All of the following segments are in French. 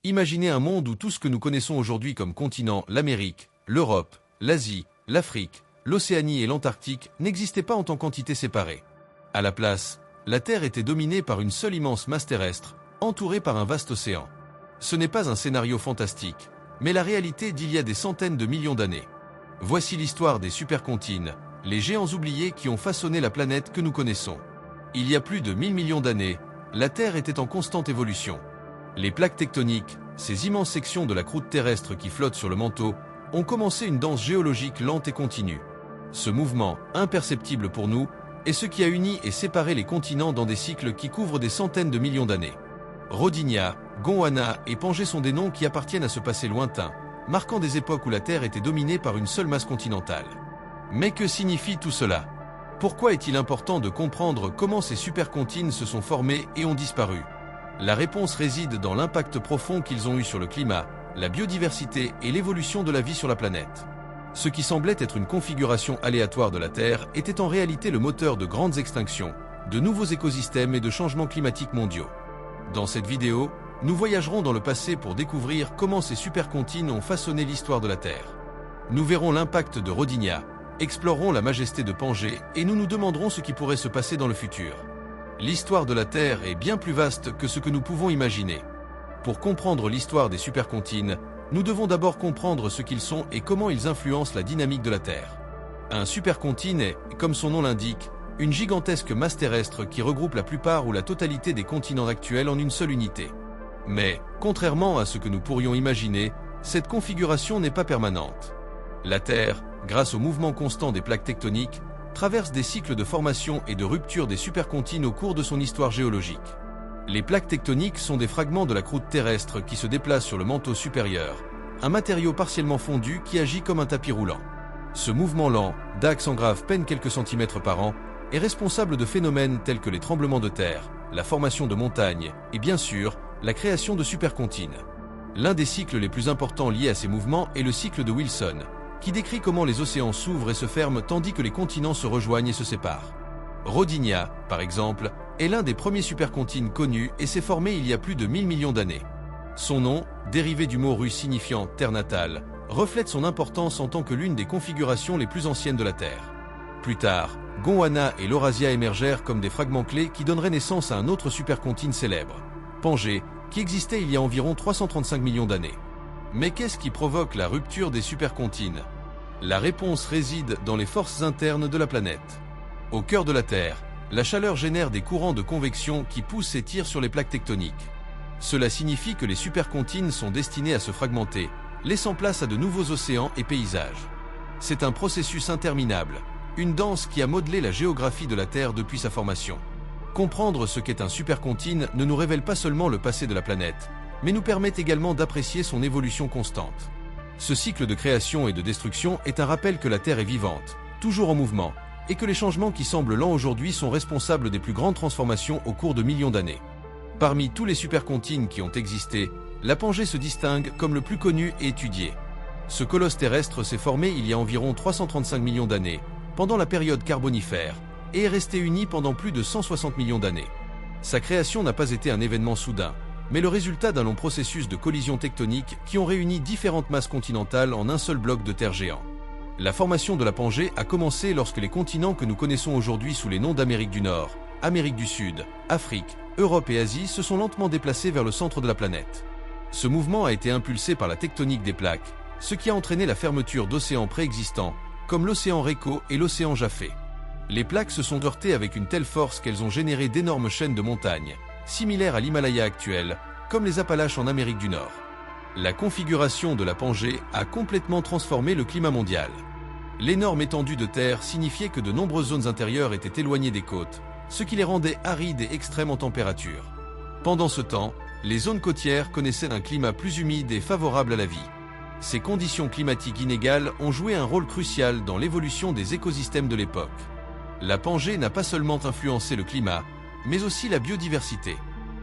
Imaginez un monde où tout ce que nous connaissons aujourd'hui comme continent, l'Amérique, l'Europe, l'Asie, l'Afrique, l'Océanie et l'Antarctique n'existaient pas en tant qu'entités séparées. À la place, la Terre était dominée par une seule immense masse terrestre, entourée par un vaste océan. Ce n'est pas un scénario fantastique, mais la réalité d'il y a des centaines de millions d'années. Voici l'histoire des supercontinents, les géants oubliés qui ont façonné la planète que nous connaissons. Il y a plus de 1000 millions d'années, la Terre était en constante évolution. Les plaques tectoniques, ces immenses sections de la croûte terrestre qui flottent sur le manteau, ont commencé une danse géologique lente et continue. Ce mouvement, imperceptible pour nous, est ce qui a uni et séparé les continents dans des cycles qui couvrent des centaines de millions d'années. Rodinia, Gondwana et Pangée sont des noms qui appartiennent à ce passé lointain, marquant des époques où la Terre était dominée par une seule masse continentale. Mais que signifie tout cela? Pourquoi est-il important de comprendre comment ces supercontinents se sont formés et ont disparu? La réponse réside dans l'impact profond qu'ils ont eu sur le climat, la biodiversité et l'évolution de la vie sur la planète. Ce qui semblait être une configuration aléatoire de la Terre était en réalité le moteur de grandes extinctions, de nouveaux écosystèmes et de changements climatiques mondiaux. Dans cette vidéo, nous voyagerons dans le passé pour découvrir comment ces supercontinents ont façonné l'histoire de la Terre. Nous verrons l'impact de Rodinia, explorerons la majesté de Pangée et nous nous demanderons ce qui pourrait se passer dans le futur. L'histoire de la Terre est bien plus vaste que ce que nous pouvons imaginer. Pour comprendre l'histoire des supercontinents, nous devons d'abord comprendre ce qu'ils sont et comment ils influencent la dynamique de la Terre. Un supercontinent est, comme son nom l'indique, une gigantesque masse terrestre qui regroupe la plupart ou la totalité des continents actuels en une seule unité. Mais, contrairement à ce que nous pourrions imaginer, cette configuration n'est pas permanente. La Terre, grâce au mouvement constant des plaques tectoniques, traverse des cycles de formation et de rupture des supercontinents au cours de son histoire géologique. Les plaques tectoniques sont des fragments de la croûte terrestre qui se déplacent sur le manteau supérieur, un matériau partiellement fondu qui agit comme un tapis roulant. Ce mouvement lent, d'axe en grave peine quelques centimètres par an, est responsable de phénomènes tels que les tremblements de terre, la formation de montagnes et bien sûr, la création de supercontinents. L'un des cycles les plus importants liés à ces mouvements est le cycle de Wilson, qui décrit comment les océans s'ouvrent et se ferment tandis que les continents se rejoignent et se séparent. Rodinia, par exemple, est l'un des premiers supercontinents connus et s'est formé il y a plus de 1000 millions d'années. Son nom, dérivé du mot russe signifiant « terre natale », reflète son importance en tant que l'une des configurations les plus anciennes de la Terre. Plus tard, Gondwana et l'Eurasia émergèrent comme des fragments clés qui donneraient naissance à un autre supercontinent célèbre, Pangée, qui existait il y a environ 335 millions d'années. Mais qu'est-ce qui provoque la rupture des supercontinents? La réponse réside dans les forces internes de la planète. Au cœur de la Terre, la chaleur génère des courants de convection qui poussent et tirent sur les plaques tectoniques. Cela signifie que les supercontinents sont destinés à se fragmenter, laissant place à de nouveaux océans et paysages. C'est un processus interminable, une danse qui a modelé la géographie de la Terre depuis sa formation. Comprendre ce qu'est un supercontinent ne nous révèle pas seulement le passé de la planète, mais nous permet également d'apprécier son évolution constante. Ce cycle de création et de destruction est un rappel que la Terre est vivante, toujours en mouvement, et que les changements qui semblent lents aujourd'hui sont responsables des plus grandes transformations au cours de millions d'années. Parmi tous les supercontinents qui ont existé, la Pangée se distingue comme le plus connu et étudié. Ce colosse terrestre s'est formé il y a environ 335 millions d'années, pendant la période carbonifère, et est resté uni pendant plus de 160 millions d'années. Sa création n'a pas été un événement soudain, mais le résultat d'un long processus de collisions tectoniques qui ont réuni différentes masses continentales en un seul bloc de terre géant. La formation de la Pangée a commencé lorsque les continents que nous connaissons aujourd'hui sous les noms d'Amérique du Nord, Amérique du Sud, Afrique, Europe et Asie se sont lentement déplacés vers le centre de la planète. Ce mouvement a été impulsé par la tectonique des plaques, ce qui a entraîné la fermeture d'océans préexistants, comme l'océan Réco et l'océan Jaffé. Les plaques se sont heurtées avec une telle force qu'elles ont généré d'énormes chaînes de montagnes, similaires à l'Himalaya actuel, comme les Appalaches en Amérique du Nord. La configuration de la Pangée a complètement transformé le climat mondial. L'énorme étendue de terre signifiait que de nombreuses zones intérieures étaient éloignées des côtes, ce qui les rendait arides et extrêmes en température. Pendant ce temps, les zones côtières connaissaient un climat plus humide et favorable à la vie. Ces conditions climatiques inégales ont joué un rôle crucial dans l'évolution des écosystèmes de l'époque. La Pangée n'a pas seulement influencé le climat, mais aussi la biodiversité.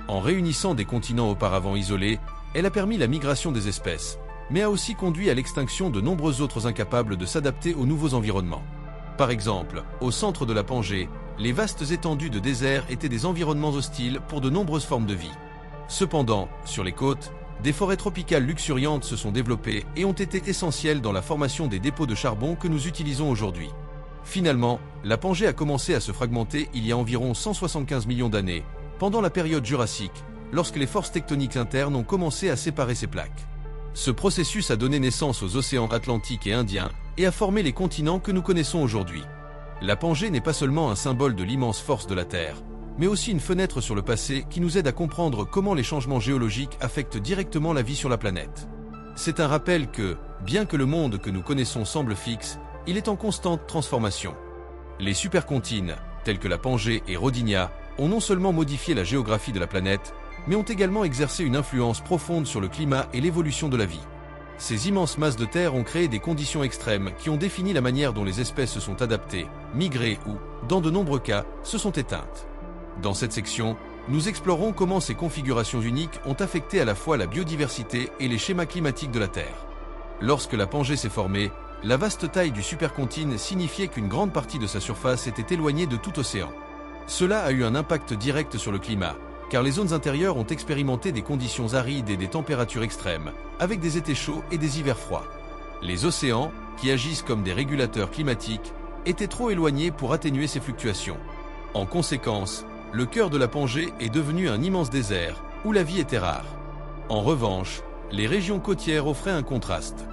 En réunissant des continents auparavant isolés, elle a permis la migration des espèces, mais a aussi conduit à l'extinction de nombreux autres incapables de s'adapter aux nouveaux environnements. Par exemple, au centre de la Pangée, les vastes étendues de désert étaient des environnements hostiles pour de nombreuses formes de vie. Cependant, sur les côtes, des forêts tropicales luxuriantes se sont développées et ont été essentielles dans la formation des dépôts de charbon que nous utilisons aujourd'hui. Finalement, la Pangée a commencé à se fragmenter il y a environ 175 millions d'années, pendant la période jurassique, lorsque les forces tectoniques internes ont commencé à séparer ces plaques. Ce processus a donné naissance aux océans Atlantique et Indien et a formé les continents que nous connaissons aujourd'hui. La Pangée n'est pas seulement un symbole de l'immense force de la Terre, mais aussi une fenêtre sur le passé qui nous aide à comprendre comment les changements géologiques affectent directement la vie sur la planète. C'est un rappel que, bien que le monde que nous connaissons semble fixe, il est en constante transformation. Les supercontinents, tels que la Pangée et Rodinia, ont non seulement modifié la géographie de la planète, mais ont également exercé une influence profonde sur le climat et l'évolution de la vie. Ces immenses masses de terre ont créé des conditions extrêmes qui ont défini la manière dont les espèces se sont adaptées, migrées ou, dans de nombreux cas, se sont éteintes. Dans cette section, nous explorons comment ces configurations uniques ont affecté à la fois la biodiversité et les schémas climatiques de la Terre. Lorsque la Pangée s'est formée, la vaste taille du supercontinent signifiait qu'une grande partie de sa surface était éloignée de tout océan. Cela a eu un impact direct sur le climat, car les zones intérieures ont expérimenté des conditions arides et des températures extrêmes, avec des étés chauds et des hivers froids. Les océans, qui agissent comme des régulateurs climatiques, étaient trop éloignés pour atténuer ces fluctuations. En conséquence, le cœur de la Pangée est devenu un immense désert, où la vie était rare. En revanche, les régions côtières offraient un contraste.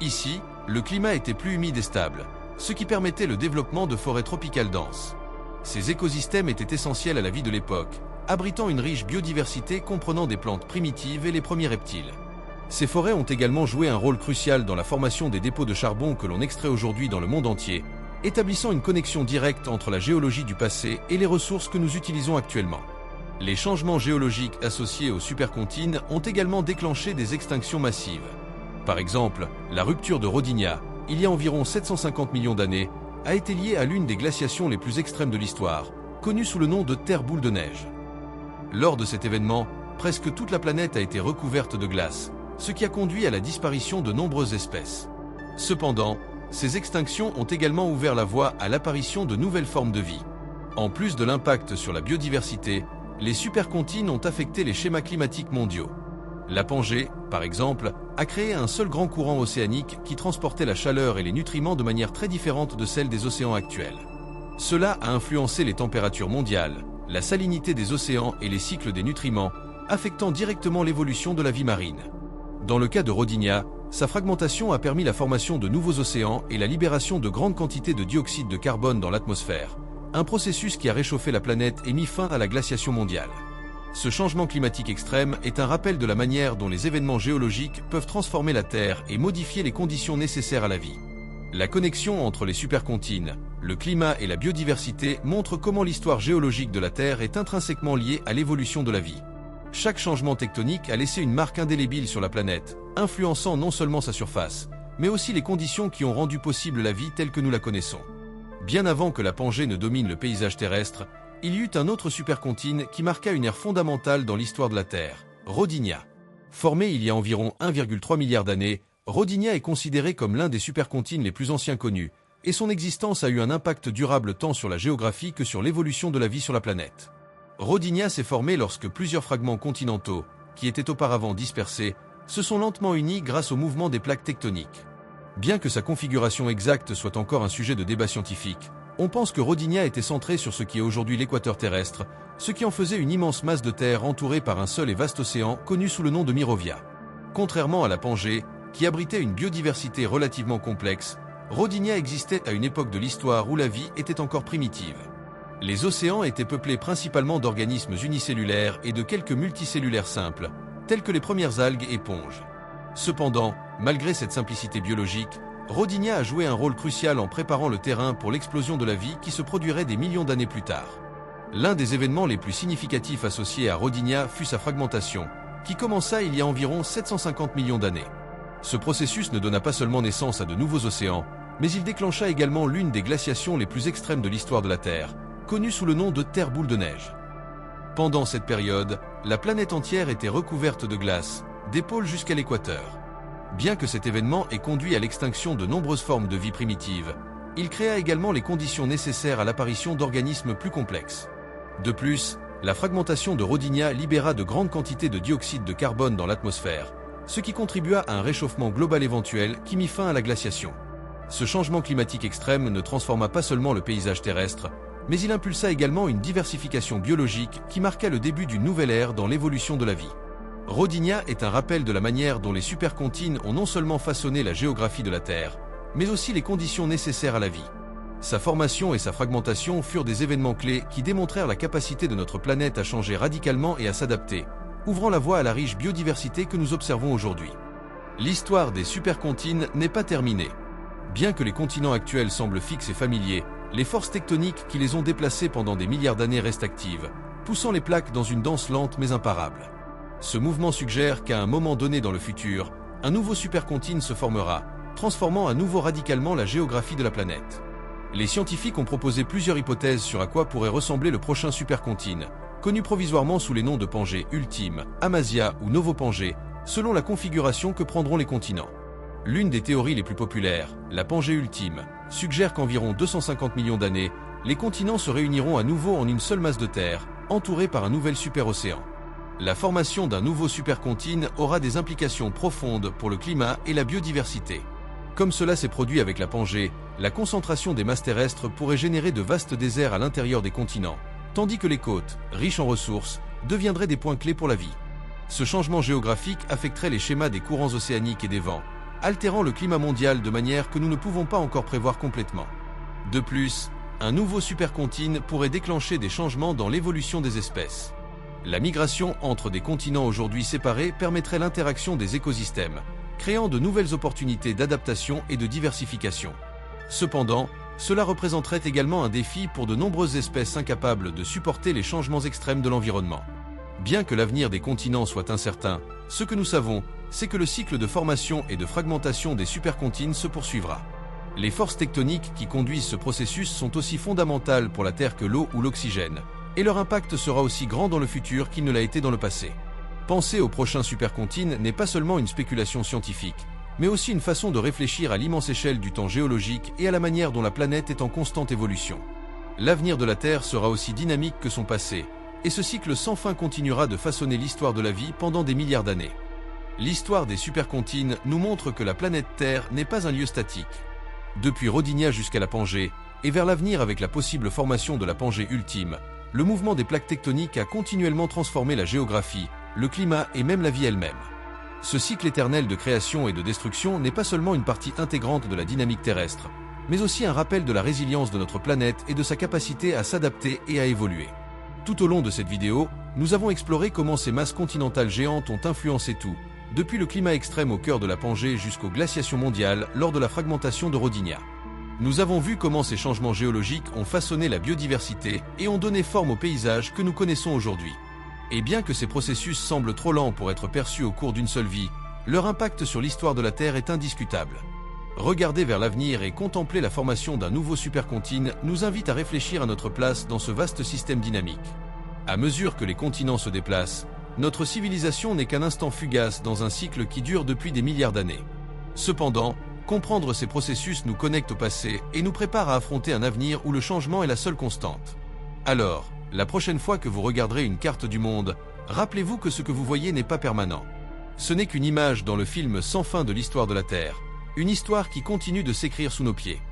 Ici, le climat était plus humide et stable, ce qui permettait le développement de forêts tropicales denses. Ces écosystèmes étaient essentiels à la vie de l'époque, abritant une riche biodiversité comprenant des plantes primitives et les premiers reptiles. Ces forêts ont également joué un rôle crucial dans la formation des dépôts de charbon que l'on extrait aujourd'hui dans le monde entier, établissant une connexion directe entre la géologie du passé et les ressources que nous utilisons actuellement. Les changements géologiques associés aux supercontinents ont également déclenché des extinctions massives. Par exemple, la rupture de Rodinia, il y a environ 750 millions d'années, a été liée à l'une des glaciations les plus extrêmes de l'histoire, connue sous le nom de Terre boule de neige. Lors de cet événement, presque toute la planète a été recouverte de glace, ce qui a conduit à la disparition de nombreuses espèces. Cependant, ces extinctions ont également ouvert la voie à l'apparition de nouvelles formes de vie. En plus de l'impact sur la biodiversité, les supercontinents ont affecté les schémas climatiques mondiaux. La Pangée, par exemple, a créé un seul grand courant océanique qui transportait la chaleur et les nutriments de manière très différente de celle des océans actuels. Cela a influencé les températures mondiales, la salinité des océans et les cycles des nutriments, affectant directement l'évolution de la vie marine. Dans le cas de Rodinia, sa fragmentation a permis la formation de nouveaux océans et la libération de grandes quantités de dioxyde de carbone dans l'atmosphère, un processus qui a réchauffé la planète et mis fin à la glaciation mondiale. Ce changement climatique extrême est un rappel de la manière dont les événements géologiques peuvent transformer la Terre et modifier les conditions nécessaires à la vie. La connexion entre les supercontinents, le climat et la biodiversité montre comment l'histoire géologique de la Terre est intrinsèquement liée à l'évolution de la vie. Chaque changement tectonique a laissé une marque indélébile sur la planète, influençant non seulement sa surface, mais aussi les conditions qui ont rendu possible la vie telle que nous la connaissons. Bien avant que la Pangée ne domine le paysage terrestre, il y eut un autre supercontinent qui marqua une ère fondamentale dans l'histoire de la Terre, Rodinia. Formé il y a environ 1,3 milliard d'années, Rodinia est considéré comme l'un des supercontinents les plus anciens connus, et son existence a eu un impact durable tant sur la géographie que sur l'évolution de la vie sur la planète. Rodinia s'est formé lorsque plusieurs fragments continentaux, qui étaient auparavant dispersés, se sont lentement unis grâce au mouvement des plaques tectoniques. Bien que sa configuration exacte soit encore un sujet de débat scientifique, on pense que Rodinia était centré sur ce qui est aujourd'hui l'équateur terrestre, ce qui en faisait une immense masse de terre entourée par un seul et vaste océan connu sous le nom de Mirovia. Contrairement à la Pangée, qui abritait une biodiversité relativement complexe, Rodinia existait à une époque de l'histoire où la vie était encore primitive. Les océans étaient peuplés principalement d'organismes unicellulaires et de quelques multicellulaires simples, tels que les premières algues et éponges. Cependant, malgré cette simplicité biologique, Rodinia a joué un rôle crucial en préparant le terrain pour l'explosion de la vie qui se produirait des millions d'années plus tard. L'un des événements les plus significatifs associés à Rodinia fut sa fragmentation, qui commença il y a environ 750 millions d'années. Ce processus ne donna pas seulement naissance à de nouveaux océans, mais il déclencha également l'une des glaciations les plus extrêmes de l'histoire de la Terre, connue sous le nom de Terre boule de neige. Pendant cette période, la planète entière était recouverte de glace, des pôles jusqu'à l'équateur. Bien que cet événement ait conduit à l'extinction de nombreuses formes de vie primitives, il créa également les conditions nécessaires à l'apparition d'organismes plus complexes. De plus, la fragmentation de Rodinia libéra de grandes quantités de dioxyde de carbone dans l'atmosphère, ce qui contribua à un réchauffement global éventuel qui mit fin à la glaciation. Ce changement climatique extrême ne transforma pas seulement le paysage terrestre, mais il impulsa également une diversification biologique qui marqua le début d'une nouvelle ère dans l'évolution de la vie. Rodinia est un rappel de la manière dont les supercontinents ont non seulement façonné la géographie de la Terre, mais aussi les conditions nécessaires à la vie. Sa formation et sa fragmentation furent des événements clés qui démontrèrent la capacité de notre planète à changer radicalement et à s'adapter, ouvrant la voie à la riche biodiversité que nous observons aujourd'hui. L'histoire des supercontinents n'est pas terminée. Bien que les continents actuels semblent fixes et familiers, les forces tectoniques qui les ont déplacés pendant des milliards d'années restent actives, poussant les plaques dans une danse lente mais imparable. Ce mouvement suggère qu'à un moment donné dans le futur, un nouveau supercontinent se formera, transformant à nouveau radicalement la géographie de la planète. Les scientifiques ont proposé plusieurs hypothèses sur à quoi pourrait ressembler le prochain supercontinent, connu provisoirement sous les noms de Pangée ultime, Amasia ou Novo-Pangée, selon la configuration que prendront les continents. L'une des théories les plus populaires, la Pangée ultime, suggère qu'environ 250 millions d'années, les continents se réuniront à nouveau en une seule masse de terre, entourée par un nouvel superocéan. La formation d'un nouveau supercontinent aura des implications profondes pour le climat et la biodiversité. Comme cela s'est produit avec la Pangée, la concentration des masses terrestres pourrait générer de vastes déserts à l'intérieur des continents, tandis que les côtes, riches en ressources, deviendraient des points clés pour la vie. Ce changement géographique affecterait les schémas des courants océaniques et des vents, altérant le climat mondial de manière que nous ne pouvons pas encore prévoir complètement. De plus, un nouveau supercontinent pourrait déclencher des changements dans l'évolution des espèces. La migration entre des continents aujourd'hui séparés permettrait l'interaction des écosystèmes, créant de nouvelles opportunités d'adaptation et de diversification. Cependant, cela représenterait également un défi pour de nombreuses espèces incapables de supporter les changements extrêmes de l'environnement. Bien que l'avenir des continents soit incertain, ce que nous savons, c'est que le cycle de formation et de fragmentation des supercontinents se poursuivra. Les forces tectoniques qui conduisent ce processus sont aussi fondamentales pour la Terre que l'eau ou l'oxygène, et leur impact sera aussi grand dans le futur qu'il ne l'a été dans le passé. Penser au prochain supercontinent n'est pas seulement une spéculation scientifique, mais aussi une façon de réfléchir à l'immense échelle du temps géologique et à la manière dont la planète est en constante évolution. L'avenir de la Terre sera aussi dynamique que son passé, et ce cycle sans fin continuera de façonner l'histoire de la vie pendant des milliards d'années. L'histoire des supercontinents nous montre que la planète Terre n'est pas un lieu statique. Depuis Rodinia jusqu'à la Pangée, et vers l'avenir avec la possible formation de la Pangée ultime, le mouvement des plaques tectoniques a continuellement transformé la géographie, le climat et même la vie elle-même. Ce cycle éternel de création et de destruction n'est pas seulement une partie intégrante de la dynamique terrestre, mais aussi un rappel de la résilience de notre planète et de sa capacité à s'adapter et à évoluer. Tout au long de cette vidéo, nous avons exploré comment ces masses continentales géantes ont influencé tout, depuis le climat extrême au cœur de la Pangée jusqu'aux glaciations mondiales lors de la fragmentation de Rodinia. Nous avons vu comment ces changements géologiques ont façonné la biodiversité et ont donné forme aux paysages que nous connaissons aujourd'hui. Et bien que ces processus semblent trop lents pour être perçus au cours d'une seule vie, leur impact sur l'histoire de la Terre est indiscutable. Regarder vers l'avenir et contempler la formation d'un nouveau supercontinent nous invite à réfléchir à notre place dans ce vaste système dynamique. À mesure que les continents se déplacent, notre civilisation n'est qu'un instant fugace dans un cycle qui dure depuis des milliards d'années. Cependant, comprendre ces processus nous connecte au passé et nous prépare à affronter un avenir où le changement est la seule constante. Alors, la prochaine fois que vous regarderez une carte du monde, rappelez-vous que ce que vous voyez n'est pas permanent. Ce n'est qu'une image dans le film sans fin de l'histoire de la Terre, une histoire qui continue de s'écrire sous nos pieds.